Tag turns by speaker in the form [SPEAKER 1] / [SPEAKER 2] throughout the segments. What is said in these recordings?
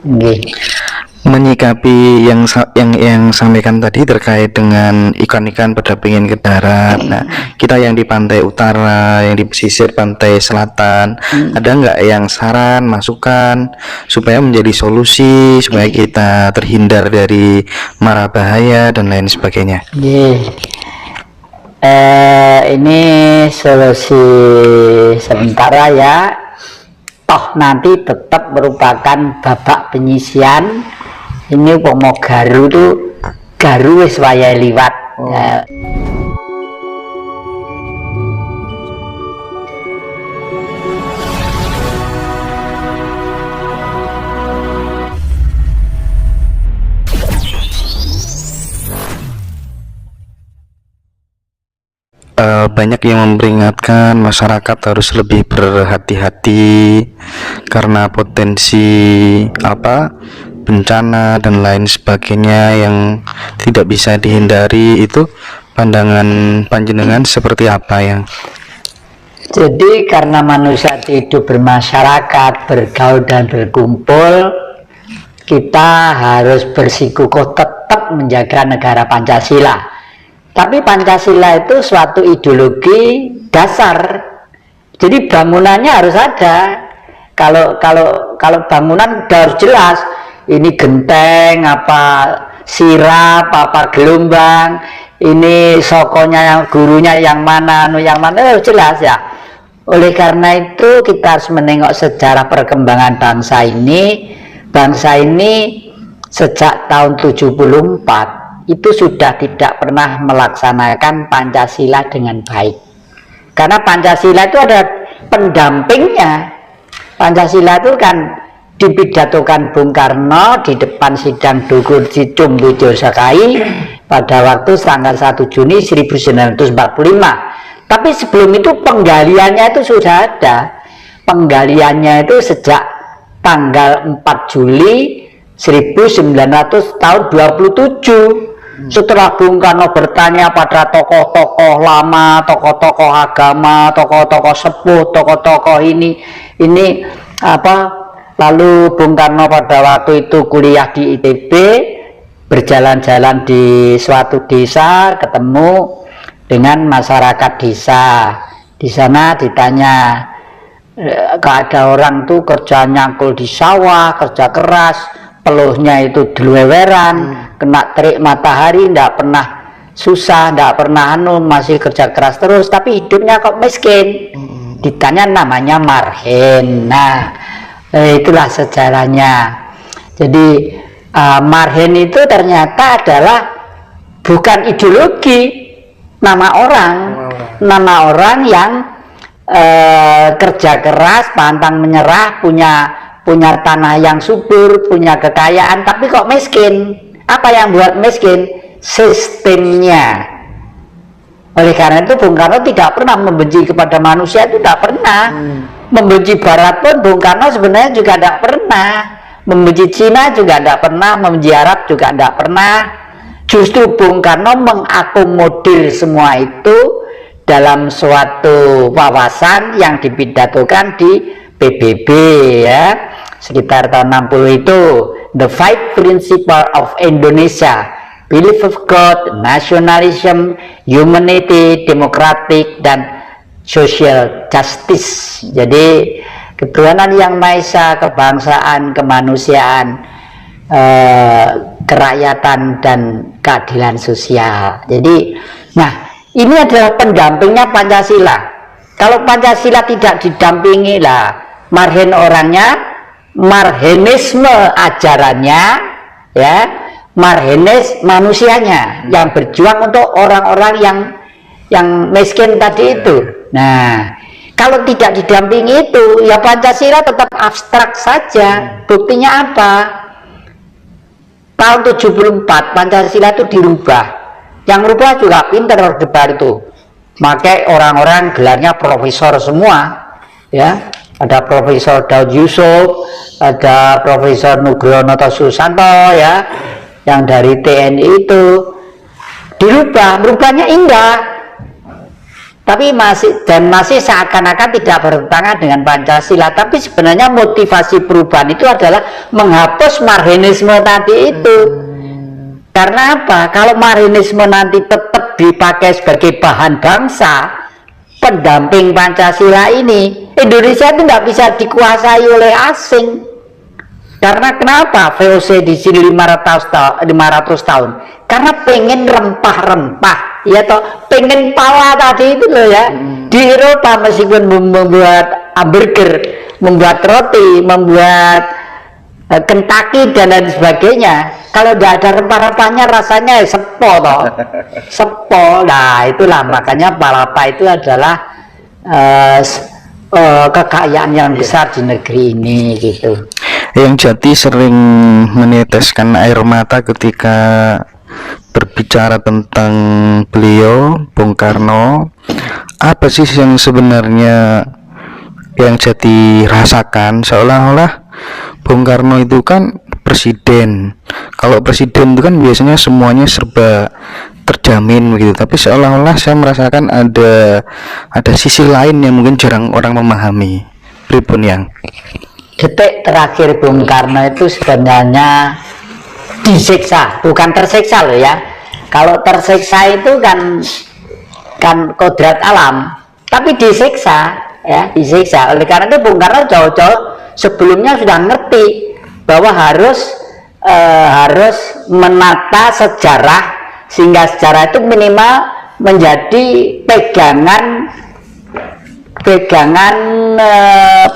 [SPEAKER 1] Nggih.
[SPEAKER 2] Menyikapi yang sampaikan tadi terkait dengan ikan-ikan pada pengen ke darat. Nah, kita yang di pantai utara, yang di pesisir pantai selatan, ada nggak yang saran, masukan supaya menjadi solusi supaya kita terhindar dari mara bahaya dan lain sebagainya?
[SPEAKER 1] Nggih. Ini solusi sementara ya. Toh nanti tetap merupakan babak penyisian. Ini pomo garu tuh garu wis wayahe liwat.
[SPEAKER 2] Banyak yang memperingatkan masyarakat harus lebih berhati-hati karena potensi bencana dan lain sebagainya yang tidak bisa dihindari. Itu pandangan panjenengan seperti apa yang?
[SPEAKER 1] Jadi karena manusia hidup bermasyarakat, bergaul dan berkumpul, kita harus bersikukuh tetap menjaga negara Pancasila. Tapi Pancasila itu suatu ideologi dasar. Jadi bangunannya harus ada. Kalau bangunan harus jelas. Ini genteng, apa sirap, apa gelombang. Ini sokonya yang gurunya yang mana, harus jelas ya. Oleh karena itu kita harus menengok sejarah perkembangan bangsa ini. Bangsa ini sejak tahun 74 itu sudah tidak pernah melaksanakan Pancasila dengan baik. Karena Pancasila itu ada pendampingnya. Pancasila itu kan dipidatokan Bung Karno di depan sidang Dukur Cicung Bojosakai pada waktu tanggal 1 Juni 1945. Tapi sebelum itu penggaliannya itu sudah ada. Penggaliannya itu sejak tanggal 4 Juli 1900 tahun 27. Setelah Bung Karno bertanya pada tokoh-tokoh lama, tokoh-tokoh agama, tokoh-tokoh sepuh, tokoh-tokoh ini lalu Bung Karno pada waktu itu kuliah di ITB, berjalan-jalan di suatu desa, ketemu dengan masyarakat desa. Di sana ditanya, ada orang tuh kerja nyangkul di sawah, kerja keras, peluhnya itu dluweweran, kena terik matahari, tidak pernah susah, tidak pernah masih kerja keras terus, tapi hidupnya kok miskin. Ditanya namanya Marhen. Nah, itulah sejarahnya. Jadi Marhen itu ternyata adalah bukan ideologi, nama orang yang kerja keras, pantang menyerah, punya tanah yang subur, punya kekayaan, tapi kok miskin. Apa yang buat miskin? Sistemnya. Oleh karena itu Bung Karno tidak pernah membenci kepada manusia, itu tidak pernah. Membenci Barat pun Bung Karno sebenarnya juga tidak pernah. Membenci Cina juga tidak pernah, membenci Arab juga tidak pernah. Justru Bung Karno mengakomodir semua itu dalam suatu wawasan yang dipidatokan di PBB ya, sekitar tahun 60 itu, The Five Principles of Indonesia, Belief of God, Nationalism, Humanity, Democratic, dan Social Justice. Jadi ketuhanan yang Maha Esa, kebangsaan, kemanusiaan, kerakyatan, dan keadilan sosial. Jadi, nah ini adalah pendampingnya Pancasila. Kalau Pancasila tidak didampingi lah, Marhen orangnya, Marhenisme ajarannya, ya, Marhenis manusianya yang berjuang untuk orang-orang yang miskin tadi itu. Nah, kalau tidak didampingi itu, ya Pancasila tetap abstrak saja. Buktinya apa? Tahun 74 Pancasila itu dirubah. Yang rubah juga pinter Orde Baru itu. Pakai orang-orang gelarnya profesor semua, ya. Ada Profesor Daud Yusuf, ada Profesor Nugroho Susanto, ya, yang dari TNI itu. Dirubah, merubahnya indah. tapi masih seakan-akan tidak bertentangan dengan Pancasila. Tapi sebenarnya motivasi perubahan itu adalah menghapus Marxisme tadi itu. Karena apa? Kalau Marxisme nanti tetap dipakai sebagai bahan bangsa, pendamping Pancasila ini, Indonesia itu nggak bisa dikuasai oleh asing. Karena kenapa? VOC di sini 500 tahun. Karena pengen rempah-rempah, ya toh, pengen pala tadi itu loh ya. Di Eropa meskipun membuat hamburger, membuat roti, membuat Kentucky dan lain sebagainya, kalau nggak ada rempah-rempahnya rasanya sepo toh. Sepo. Nah itulah makanya palapa itu adalah kekayaan yang besar di negeri ini gitu.
[SPEAKER 2] Yang Jati sering meneteskan air mata ketika berbicara tentang beliau, Bung Karno. Apa sih yang sebenarnya yang Jati rasakan? Seolah-olah Bung Karno itu kan presiden. Kalau presiden itu kan biasanya semuanya serba terjamin begitu, tapi seolah-olah saya merasakan ada sisi lain yang mungkin jarang orang memahami. Pripun yang
[SPEAKER 1] detik terakhir Bung Karno itu sebenarnya disiksa, bukan tersiksa loh ya. Kalau tersiksa itu kan kodrat alam, tapi disiksa ya, disiksa. Oleh karena itu Bung Karno jauh-jauh sebelumnya sudah ngerti bahwa harus menata sejarah, sehingga sejarah itu minimal menjadi pegangan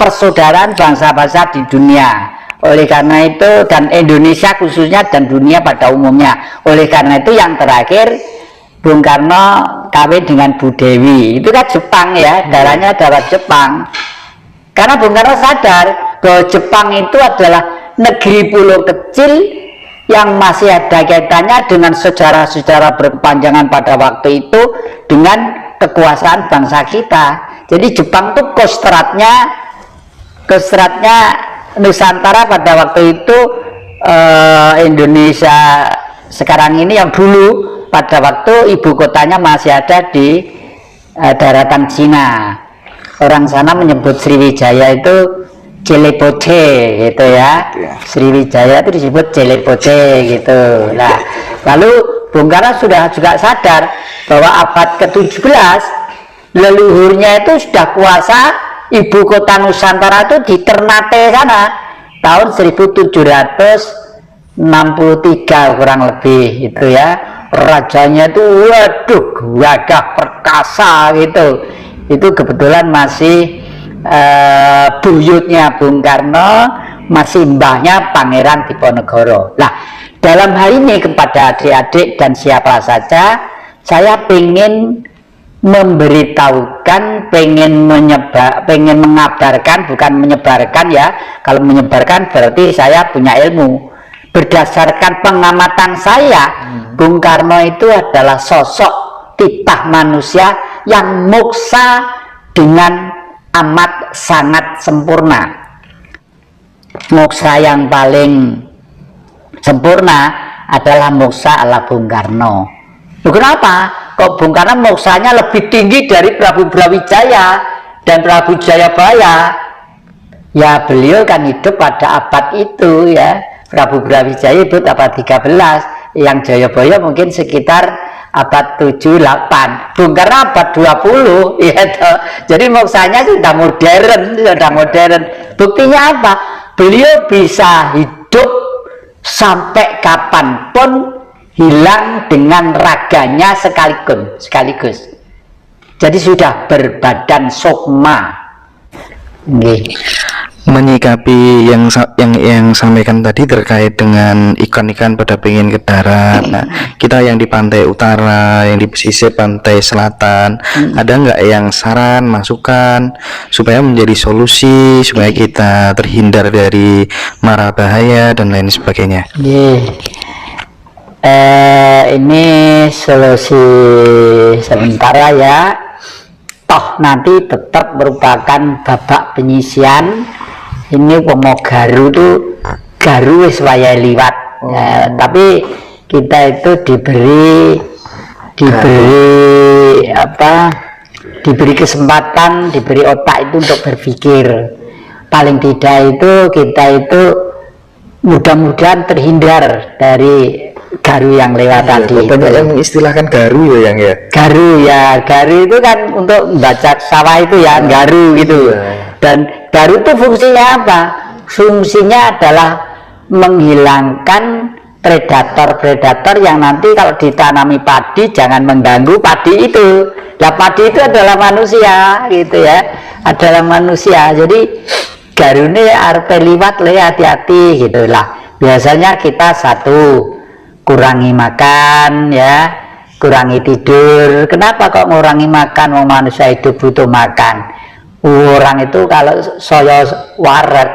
[SPEAKER 1] persaudaraan bangsa-bangsa di dunia. Oleh karena itu, dan Indonesia khususnya dan dunia pada umumnya. Oleh karena itu yang terakhir Bung Karno kawin dengan Bu Dewi, itu kan Jepang ya, darahnya darah Jepang. Karena Bung Karno sadar bahwa Jepang itu adalah negeri pulau kecil yang masih ada kaitannya dengan sejarah-sejarah berkepanjangan pada waktu itu dengan kekuasaan bangsa kita. Jadi Jepang tuh kostratnya Nusantara pada waktu itu, Indonesia sekarang ini yang dulu pada waktu ibu kotanya masih ada di daratan Cina. Orang sana menyebut Sriwijaya itu Jeleboce gitu ya. Sriwijaya itu disebut Jeleboce gitu. Nah, lalu Bung Karno sudah juga sadar bahwa abad ke-17 leluhurnya itu sudah kuasa ibu kota Nusantara itu di Ternate sana tahun 1763 kurang lebih itu ya. Rajanya itu waduh gagah perkasa gitu. Itu kebetulan masih buyutnya Bung Karno, masih mbahnya Pangeran Diponegoro. Nah, dalam hal ini kepada adik-adik dan siapa saja, saya pengen memberitahukan, pengen mengabarkan, bukan menyebarkan ya. Kalau menyebarkan berarti saya punya ilmu. Berdasarkan pengamatan saya, Bung Karno itu adalah sosok titah manusia yang moksa dengan amat sangat sempurna. Moksa yang paling sempurna adalah moksa ala Bung Karno. Kenapa? Kok Bung Karno moksanya lebih tinggi dari Prabu Brawijaya dan Prabu Jayabaya? Ya beliau kan hidup pada abad itu ya. Prabu Brawijaya itu abad 13, yang Jayabaya mungkin sekitar abad 7-8, Bung Karno abad 20 ya toh. Jadi moksanya sudah modern. Buktinya apa? Beliau bisa hidup sampai kapanpun, hilang dengan raganya sekaligus. Jadi sudah berbadan sukma.
[SPEAKER 2] Menyikapi yang sampaikan tadi terkait dengan ikan-ikan pada pengen ke darat. Nah, kita yang di pantai utara, yang di pesisir pantai selatan, ada nggak yang saran, masukan supaya menjadi solusi supaya kita terhindar dari mara bahaya dan lain sebagainya?
[SPEAKER 1] Ini solusi sementara ya. Toh nanti tetap merupakan babak penyisian. Ini Garu tuh Garu wis waya liwat. Tapi kita itu diberi apa diberi kesempatan, diberi otak itu untuk berpikir. Paling tidak itu kita itu mudah-mudahan terhindar dari garu yang lewat tadi.
[SPEAKER 2] Banyak yang mengistilahkan garu ya, yang ya.
[SPEAKER 1] Garu ya, garu itu kan untuk membaca sawah itu ya, garu gitu. Dan garu itu fungsinya apa? Fungsinya adalah menghilangkan predator-predator yang nanti kalau ditanami padi jangan mengganggu padi itu. Nah, padi itu adalah manusia gitu ya, adalah manusia. Jadi garune arep liwat le hati-hati gitu lah. Biasanya kita satu, kurangi makan ya, kurangi tidur. Kenapa kok ngurangi makan? Mau manusia hidup butuh makan. Orang itu kalau saya waret,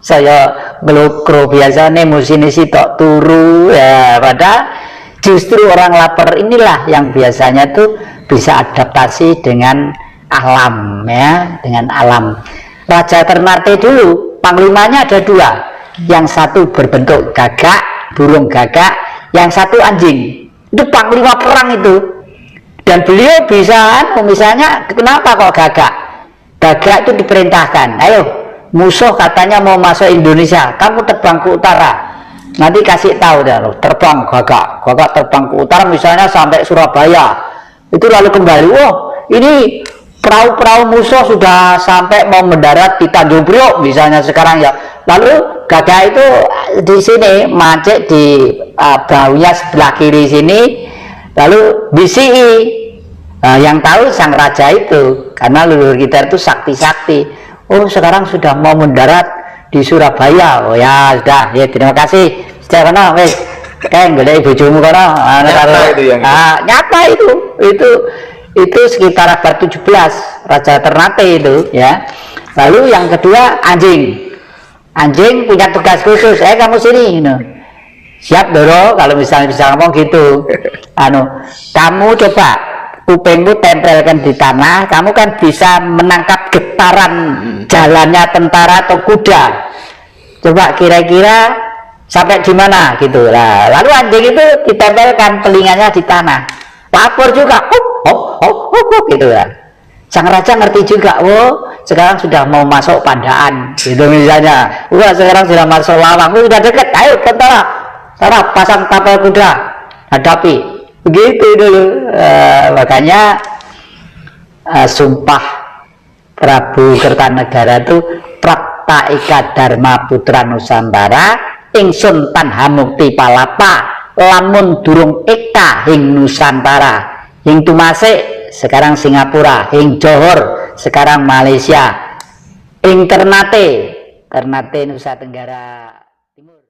[SPEAKER 1] saya ngelukro biasanya musim sitok turu ya, padahal justru orang lapar inilah yang biasanya tuh bisa adaptasi dengan alam ya, dengan alam. Raja Ternate dulu panglimanya ada dua, yang satu berbentuk gagak, burung gagak, yang satu anjing. Itu panglima perang itu. Dan beliau bisa, misalnya kenapa kok gagak? Gagak itu diperintahkan, ayo musuh katanya mau masuk Indonesia, kamu terbang ke utara, nanti kasih tahu dah lo, terbang gagak, gagak terbang ke utara misalnya sampai Surabaya, itu lalu kembali, oh ini perahu-perahu musuh sudah sampai mau mendarat di Tanjung Priok misalnya sekarang ya, lalu gagak itu di sini macet di bahunya sebelah kiri sini, lalu BCI. Nah, yang tahu sang raja itu, karena leluhur kita itu sakti-sakti. Oh sekarang sudah mau mendarat di Surabaya. Oh ya sudah, ya terima kasih. Secara wes kayak gede bojomu kono. Nyata itu sekitar abad 17 Raja Ternate itu ya. Lalu yang kedua anjing. Anjing punya tugas khusus. Kamu sini, siap Doro. Kalau misalnya bisa ngomong gitu, kamu coba kupingmu tempelkan di tanah, kamu kan bisa menangkap getaran jalannya tentara atau kuda. Coba kira-kira sampai di mana gitu lah. Lalu anjing itu ditempelkan telinganya di tanah, lapor juga, gitu lah. Sang raja ngerti juga, sekarang sudah mau masuk Pandaan, gitu misalnya. Wah sekarang sudah masuk Lawang, sudah deket, ayo tentara, pasang tapel kuda, hadapi. Begitu dulu. Makanya sumpah Prabu Kertanegara itu Praktaika Dharma Putra Nusantara ingsun tanha mukti palapa lamun durung eka hing Nusantara, hing Tumasik sekarang Singapura, hing Johor sekarang Malaysia, hing Ternate Nusa Tenggara Timur.